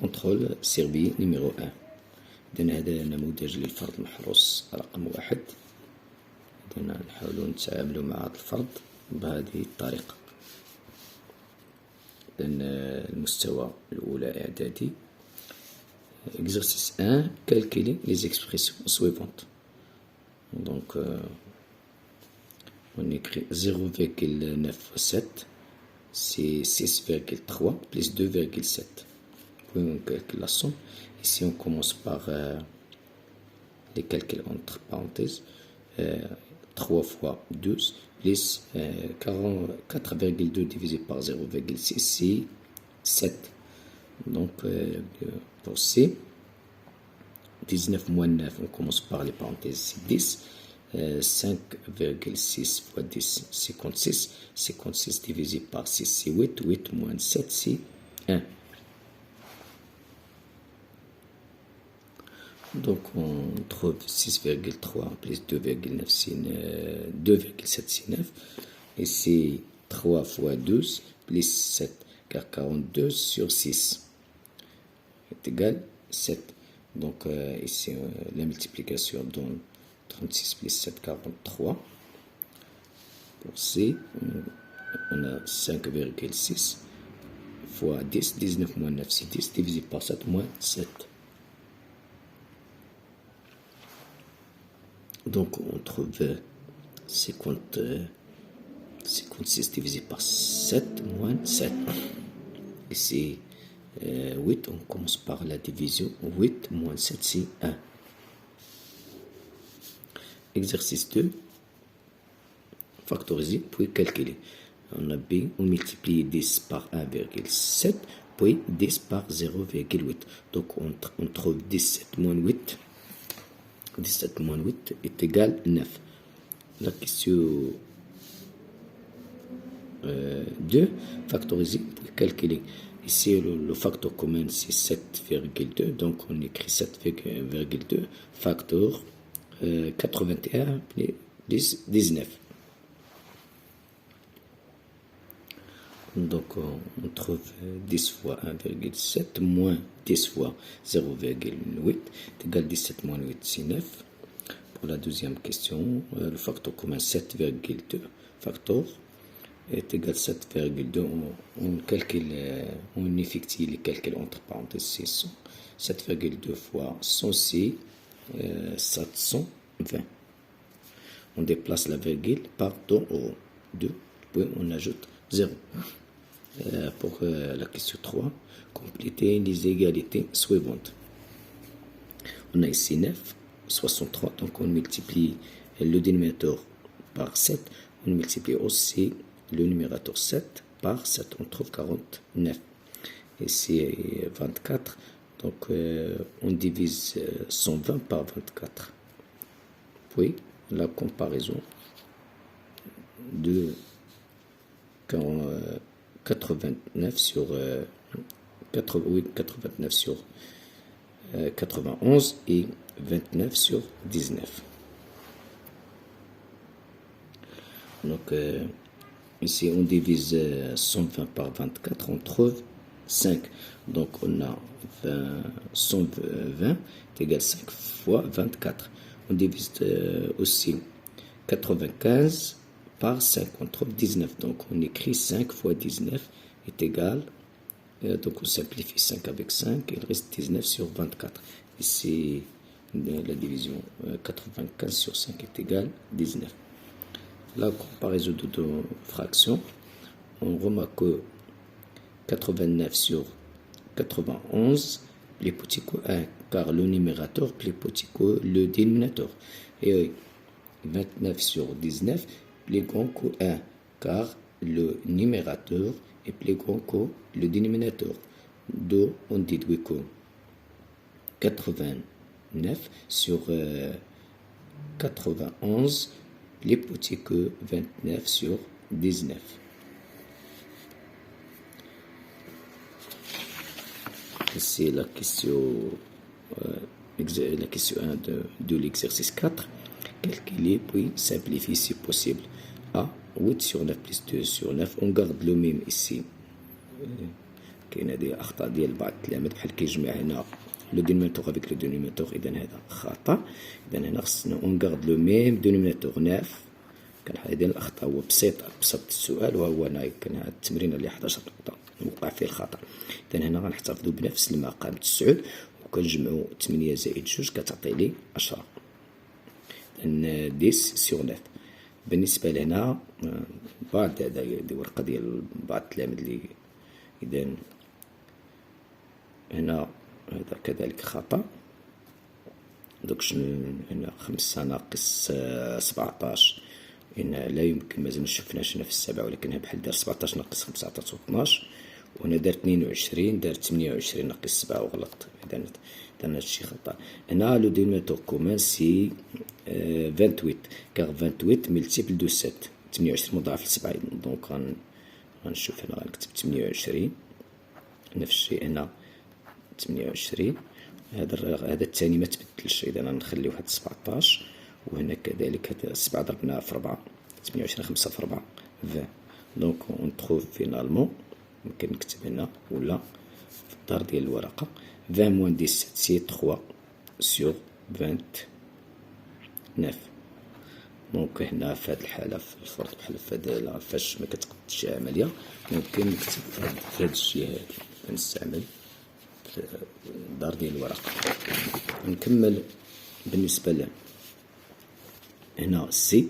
contrôle survie numéro 1. إذن هذا نموذج للفرض المحروس رقم 1. إذن نحاول نتعامل مع هذا الفرض بهذه الطريقة. إذن المستوى الأولى إعدادي. Exercice 1, calculer les expressions suivantes. Donc, on écrit 0,9 fois 7, c'est 6,3 plus 2,7. Puis on calcule la somme. Ici, on commence par les calculs entre parenthèses. 3 fois 12 plus 4,2 divisé par 0,6, c'est 7. Donc, pour C, 19 moins 9, on commence par les parenthèses, c'est 10. 5,6 fois 10, 56. 56 divisé par 6, c'est 8. 8 moins 7, c'est 1. Donc, on trouve 6,3 plus 2,9, c'est 2,7, c'est 9. Et c'est 3 fois 12 plus 7, car 42 sur 6 est égal 7. Donc, ici, la multiplication donne 36 plus 7, 43. Pour C, on a 5,6 fois 10, 19 moins 9, c'est 10, divisé par 7, moins 7. Donc, on trouve 56 divisé par 7, moins 7. Ici, 8, on commence par la division. 8 moins 7, c'est 1. Exercice 2. Factoriser, puis calculer. On a B, on multiplie 10 par 1,7, puis 10 par 0,8. Donc, on trouve 17 moins 8. 17 moins 8 est égal 9. La question 2, factoriser, puis calculer. Ici, le facteur commun, c'est 7,2. Donc, on écrit 7,2 facteur 81 plus 19. Donc, on trouve 10 fois 1,7 moins 10 fois 0,8 est égal 17 moins 8, c'est 9. Pour la deuxième question, le facteur commun 7,2 facteur est égal 7,2. On calcule, on effectue les calculs entre parenthèses, c'est 100. 7,2 fois 100, c'est 720. On déplace la virgule, pardon, au 2, puis on ajoute 0. Pour la question 3, compléter les égalités suivantes. On a ici 9, 63, donc on multiplie le dénominateur par 7, on multiplie aussi le numérateur 7 par 7, on trouve 49. Ici 24, donc on divise 120 par 24. Puis la comparaison de 89 sur 89 sur 91 et 29 sur 19. Donc ici on divise 120 par 24, on trouve 5. Donc on a 120 est égal 5 fois 24. On divise aussi 95 par 5, on trouve 19. Donc on écrit 5 fois 19 est égal, donc on simplifie 5 avec 5, il reste 19 sur 24. Ici la division 95 sur 5 est égal 19. La comparaison de deux fractions, on remarque que 89 sur 91 plus petit que 1, car le numérateur plus petit que le dénominateur. Et 29 sur 19 plus grand que 1, car le numérateur est plus grand que le dénominateur. Donc, on déduit que 89 sur 91 plus petit que 29 sur 19. C'est la question 1 de l'exercice 4. Calculer puis simplifier si possible. A, 8 sur 9 plus 2 sur 9. On garde le même ici. كاين هذه اخطاء ديال بعض التلاميذ بحال كيجمع هنا لو دينوميناتور افيك لو دينوميناتور، اذا هذا خطا. اذا هنا خصنا اون غارد لو ميم دينوميناتور 9. كان هذه الاخطاء هو بسط السؤال، وهو هنا كان هذا التمرين اللي 11 نقطه وقع فيه الخطا. اذا هنا غنحتفظوا بنفس المقام 9 وكنجمعوا 8 زائد 2 كتعطي لي 10. إذن 10 سور 9. بالنسبه لهنا بعض هذه ورقه ديال بعض التلاميذ اللي اذا هنا هذا كذلك خطأ. دوك شنو هنا 5 ناقص 17 هنا لا يمكن، مازال مشفناش هنا في السبعة، ولكن بحال دار 17 ناقص 5 عطاتو 12، وهنا دار 22 دار 28 ناقص 7 وغلط. إذا هادشي خطأ. هنا لو دينوميناتور كومان سي 28 كار 28 ملتيبل دو 7 28 مضاعف ل 7. دونك غنشوف هنا غنكتب 28 نفس الشيء هنا 28. هذا الثاني ما تبدلش، اذا غنخليو هاد 17 وهنا كذلك هاد 7 ضربناها في 4 28 5 في 4 20. دونك اون تروف فينالمون يمكن نكتب هنا ولا في الدار ديال الورقه 20 موان 17 سي 3 سور 29. دونك هنا في هاد الحاله في الفرض بحال في هاد فاش ما كتقدش عمليه ممكن نكتب في هاد الجهه هادي نستعمل الدار ديال الورقه. نكمل بالنسبه ل هنا سي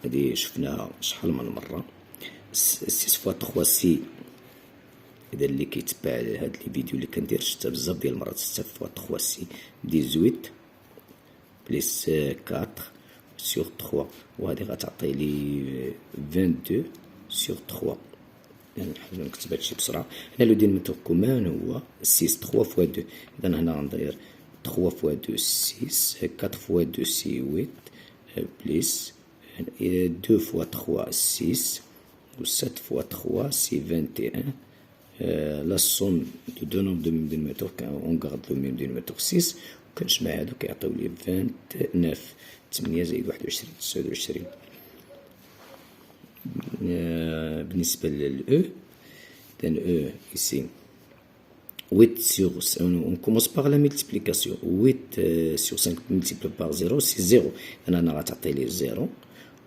هذه شفناها شحال من مره 6 فوا 3 سي. اذا اللي كيتبع هاد الفيديو اللي كندير شتا بزاف ديال المرات 6 فوا 3 سي 18 بليس 4 سور 3 وهذه غتعطي لي 22 سور 3. نحاول نكتب هادشي بسرعه. هنا لو دينوميناتور كومان هو 6 3 فوا 2. اذا هنا غندير 3 فوا 2 6 4 فوا 2 سي 8 بليس 2 فوا 3 6 و 7 فوا 3 سي 21. لا سوم دو دو نومبر دو ميم دينوميناتور اون غارد لو ميم دينوميناتور 6 وكنجمع هادو كيعطيو لي 29 8 زائد 21 29. بالنسبة للأو إذن أو ici 8 sur on commence par la multiplication 8 sur 5 multiplié par 0 c'est 0. أنا غتعطي لي 0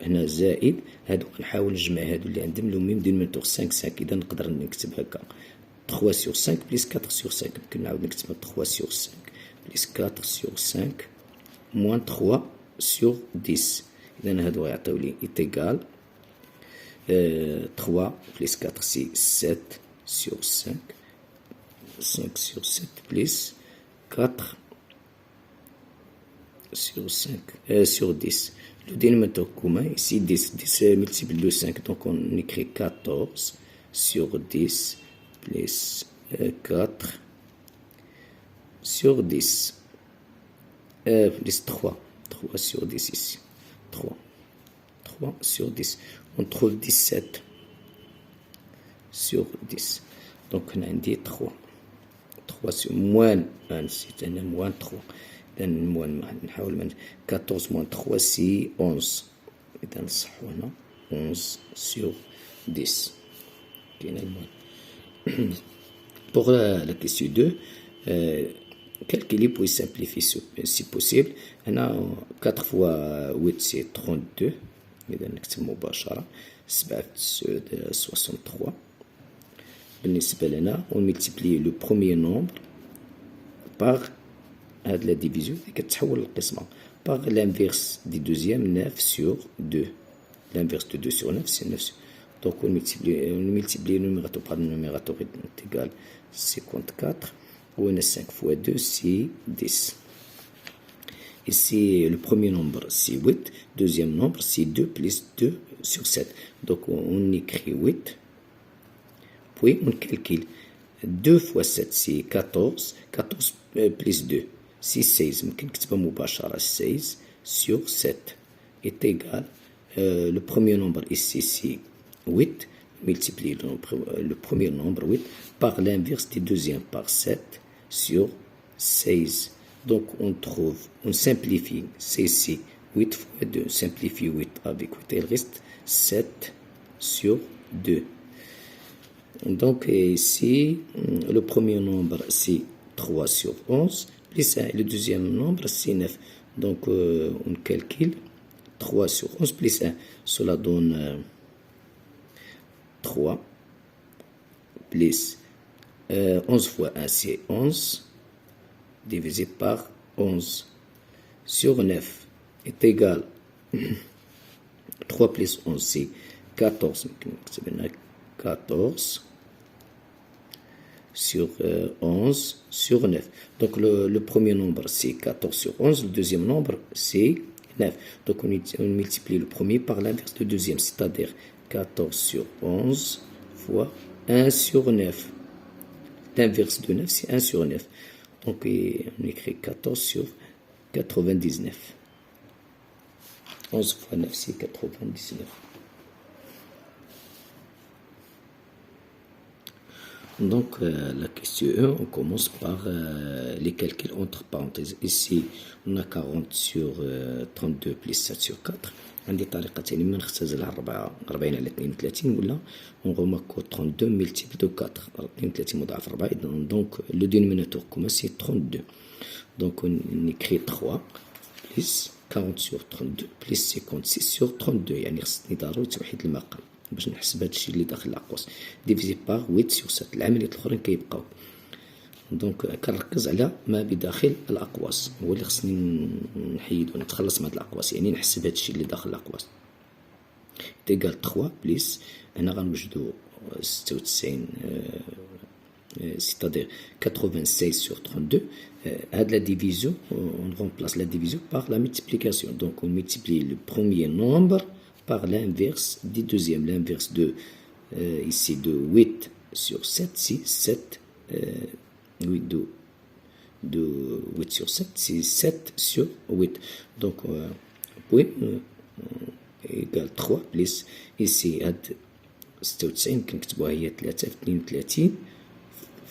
هنا زائد هادو غنحاول نجمع هادو اللي عندهم لو ميم دينوميناتور 5 5. إذا نقدر نكتب هكا 3 sur 5 بليس 4 sur 5. يمكن نعاود نكتبها 3 sur 5 بليس 4 sur 5 moins 3 sur 10. إذا هادو غيعطيو لي إيتيغال 3 plus 4 c'est 7 sur 5 5 sur 7 plus 4 sur 5 sur 10. Le dénominateur commun ici 10 10 multiple de 5, donc on écrit 14 sur 10 plus 4 sur 10 plus 3 sur 10 ici 3 sur 10. On trouve 17 sur 10. Donc on a dit 3 sur moins 1 c'est moins 3. إذا moins 14 moins 3 c'est 11. إذا نصحو هنا 11 sur 10 كاين المهم. Pour la question 2 calculer pour simplifier si possible. هنا 4 fois 8 c'est 32. إذا نكتب مباشرة 7 في 9 63. بالنسبة لنا on multiplie le premier nombre par هاد la division اللي كتحول للقسمة par l'inverse du deuxième 9 sur 2. L'inverse de 2 sur 9 c'est 9. Donc on multiplie le numérateur par le numérateur est égal 54. On a 5 fois 2 c'est 10. Ici, le premier nombre, c'est 8. Deuxième nombre, c'est 2 plus 2 sur 7. Donc, on écrit 8. Puis, on calcule. 2 fois 7, c'est 14. 14 plus 2, c'est 16. ممكن نكتبها مباشرة 16 sur 7 est égal. Le premier nombre ici, c'est 8. Multiplie le premier nombre, 8, par l'inverse du deuxième, par 7 sur 16. Donc, on simplifie. C'est ici 8 fois 2. Simplifie 8 avec 8. Il reste 7 sur 2. Donc ici, le premier nombre c'est 3 sur 11, plus 1. Le deuxième nombre c'est 9. Donc on calcule 3 sur 11 plus 1. Cela donne 3 plus 11 fois 1 c'est 11, divisé par 11 sur 9 est égal 3 plus 11 c'est 14. 14 sur 11 sur 9. Donc le premier nombre c'est 14 sur 11, le deuxième nombre c'est 9. Donc on multiplie le premier par l'inverse du deuxième, c'est-à-dire 14 sur 11 fois 1 sur 9. L'inverse de 9 c'est 1 sur 9. Donc on écrit 14 sur 99. 11 fois 9 c'est 99. Donc la question 1, on commence par les calculs entre parenthèses. Ici on a 40 sur 32 plus 7 sur 4. عندي طريقة تانية ما نختزلها 40 على 32 ولا on remarque 32 multiple de 4. 32 مضاعف 4. Donc le dénominateur commun c'est 32. Donc on écrit 3 plus 40 sur 32 plus 56 sur 32. يعني خصني ضروري توحيد المقام باش نحسب هادشي اللي داخل الأقواس. ديفيزي باغ 8 sur 7. العمليات الأخرين كيبقاو. دونك كنركز على ما بداخل الأقواس، هو اللي خصني نحيد ونتخلص من هاد الأقواس، يعني نحسب هادشي اللي داخل الأقواس. تيكال 3 بليس هنا غنوجدو 96 c'est-à-dire 96 sur 32. La division, on remplace la division par la multiplication. Donc on multiplie le premier nombre par l'inverse du deuxième. L'inverse de ici de 8 sur 7, c'est 7. 8 de 8 sur 7, c'est 7 sur 8. Donc oui, égale 3 plus ici 96 كنكتبوها هي 3 في 32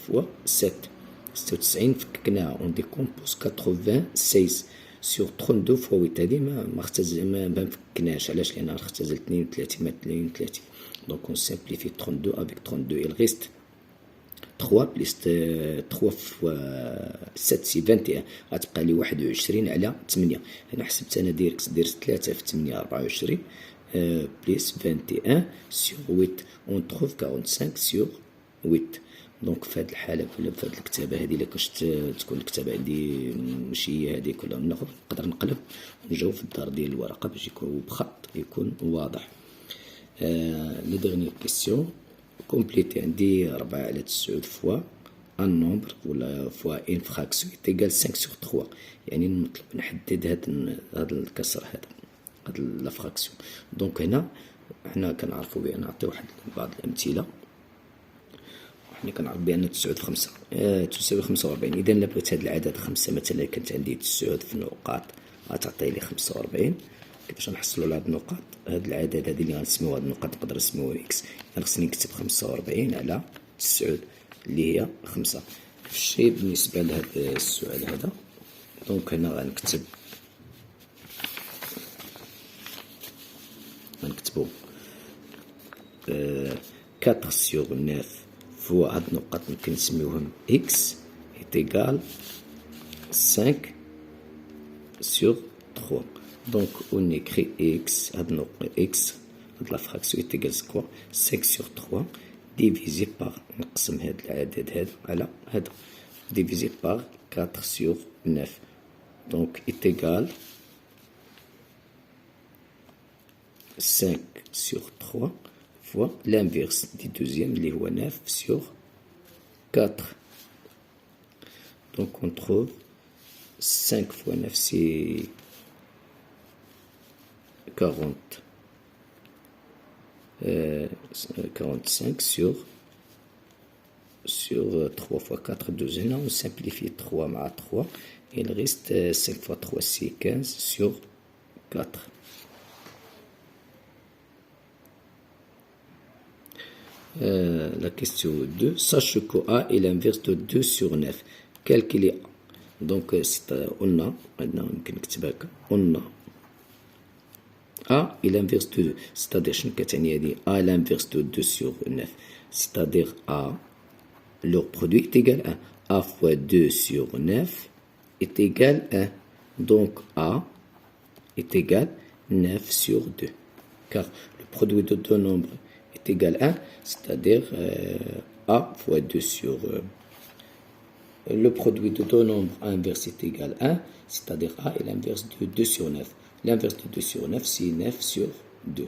fois 7. 96 فكناها on décompose 96 sur 32 fois 8. هذه ما فكناهاش. علاش؟ لأنها نختزل 32 مع 32. Donc on simplifie 32 avec 32. Il reste 3 plus 3 fois 7 c'est 21. غتبقى لي 21 على 8. أنا حسبت أنا ديريكت درت 3 في 8 24 plus 21 sur 8. On trouve 45 sur 8. دونك في هذه الحالة ولا في هذه الكتابة هذه إلا كاش تكون الكتابة عندي ماشي هي هذيك ولا نقدر نقلب ونجاوب في الدار ديال الورقة باش يكون بخط يكون واضح. لي ديرنيير كيسيون كومبليتي عندي 4 على 9 فوا ان نومبر ولا فوا ان فراكسيون تيغال 5 سور 3. يعني نطلب نحدد هاد الكسر هاد لا فراكسيون. دونك هنا حنا كنعرفوا بان نعطي واحد بعض الامثله. حنا كنعرف بان 9 في 5 تساوي 45. اذا الا بغيت هاد العدد 5 مثلا كانت عندي 9 في نقاط غتعطي لي 45. كيفاش نحصلوا على هاد النقاط؟ هاد العدد هادي اللي غنسميو هاد النقاط نقدر نسميوها اكس. يعني خصني نكتب 45 على 9 اللي هي 5. نفس الشيء بالنسبه لهاد السؤال هذا. دونك هنا غنكتبو 4 sur 9 فوا هاد النقاط ممكن نسميوهم اكس ايتيغال 5 sur 3. Donc on écrit x, x, la fraction est égale à quoi? 5 sur 3 divisé par, نقسم هذا العدد هذا على هذا divisé par 4 sur 9. Donc est égal 5 sur 3 fois l'inverse du deuxième, اللي هو 9 sur 4. Donc on trouve 5 fois 9 c'est 45 sur 3 fois 4 2. Là on simplifie 3 مع 3. Il reste 5 fois 3 c'est 15 sur 4. La question 2. Sache que A est l'inverse de 2 sur 9. Calculez A. Donc قلنا يمكن نكتبها هكا. قلنا A est l'inverse de 2. C'est-à-dire شنو كتعني هادي؟ A est l'inverse de 2 sur 9. c'est-à-dire A, leur produit est égal à 1. A fois 2 sur 9 est égal à 1. Donc A est égal à 9 sur 2. Car le produit de deux nombres est égal à 1, c'est-à-dire A fois 2 sur... le produit de deux nombres inverse est égal à 1, c'est-à-dire A est l'inverse de 2 sur 9. L'inverse de 2 sur 9, c'est 9 sur 2.